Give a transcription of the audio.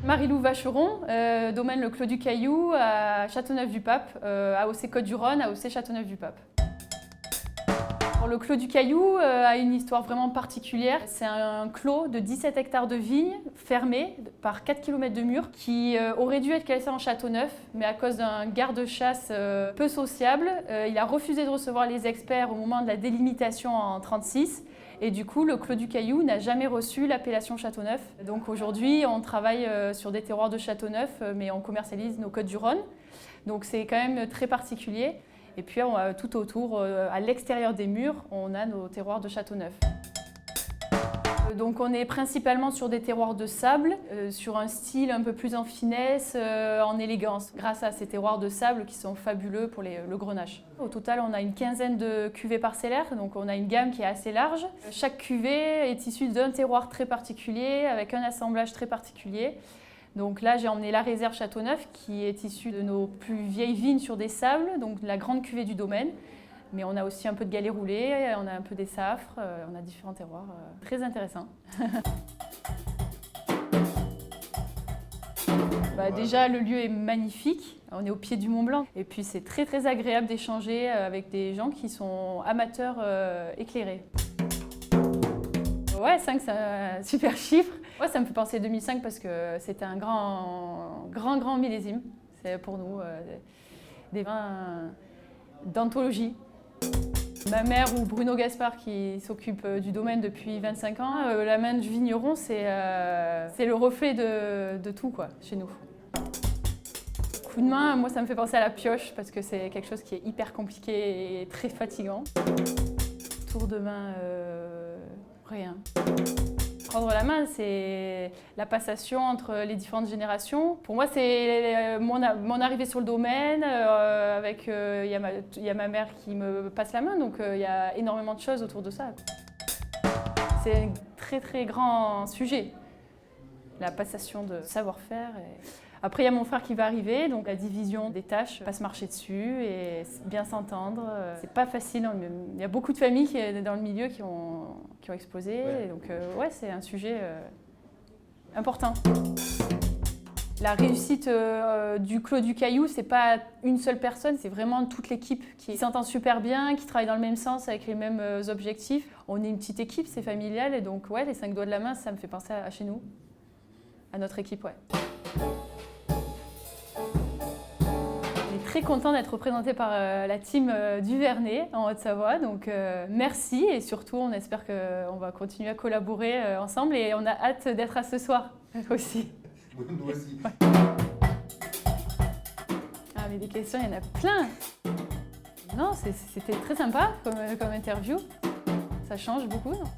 Marie-Lou Vacheron, domaine Le Clos du Caillou à Châteauneuf-du-Pape, AOC Côtes-du-Rhône, AOC Châteauneuf-du-Pape. Le Clos du Caillou a une histoire vraiment particulière. C'est un clos de 17 hectares de vignes fermé par 4 km de murs qui aurait dû être classé en Châteauneuf, mais à cause d'un garde-chasse peu sociable, il a refusé de recevoir les experts au moment de la délimitation en 1936. Et du coup, le Clos du Caillou n'a jamais reçu l'appellation Châteauneuf. Donc aujourd'hui, on travaille sur des terroirs de Châteauneuf, mais on commercialise nos Côtes-du-Rhône. Donc c'est quand même très particulier. Et puis tout autour, à l'extérieur des murs, on a nos terroirs de Châteauneuf. Donc on est principalement sur des terroirs de sable, sur un style un peu plus en finesse, en élégance, grâce à ces terroirs de sable qui sont fabuleux pour le grenache. Au total, on a une quinzaine de cuvées parcellaires, donc on a une gamme qui est assez large. Chaque cuvée est issue d'un terroir très particulier, avec un assemblage très particulier. Donc là, j'ai emmené la réserve Châteauneuf, qui est issue de nos plus vieilles vignes sur des sables, donc la grande cuvée du domaine. Mais on a aussi un peu de galets roulés, on a un peu des safres, on a différents terroirs très intéressants. Déjà, le lieu est magnifique, on est au pied du Mont Blanc. Et puis c'est très très agréable d'échanger avec des gens qui sont amateurs éclairés. Ouais, 5 c'est un super chiffre. Ouais, ça me fait penser à 2005 parce que c'était un grand millésime. C'est pour nous des vins d'anthologie. Ma mère ou Bruno Gaspard qui s'occupe du domaine depuis 25 ans, la main du vigneron c'est le reflet de tout quoi, chez nous. Coup de main, moi ça me fait penser à la pioche parce que c'est quelque chose qui est hyper compliqué et très fatigant. Tour de main, rien. Prendre la main, c'est la passation entre les différentes générations. Pour moi, c'est mon arrivée sur le domaine, il y a ma mère qui me passe la main, donc il y a énormément de choses autour de ça. C'est un très très grand sujet, la passation de savoir-faire. Après, il y a mon frère qui va arriver, donc la division des tâches, pas se marcher dessus et bien s'entendre. C'est pas facile, il y a beaucoup de familles dans le milieu qui ont explosé, ouais. Donc ouais, c'est un sujet important. La réussite du Clos du Caillou, c'est pas une seule personne, c'est vraiment toute l'équipe qui s'entend super bien, qui travaille dans le même sens avec les mêmes objectifs. On est une petite équipe, c'est familial et donc ouais, les 5 doigts de la main, ça me fait penser à chez nous, à notre équipe, ouais. Très content d'être représenté par la team du Vernet en Haute-Savoie, donc merci et surtout on espère qu'on va continuer à collaborer ensemble et on a hâte d'être à ce soir aussi. Nous aussi. Ouais. Ah mais des questions, il y en a plein. Non, c'était très sympa comme interview, ça change beaucoup. Non ?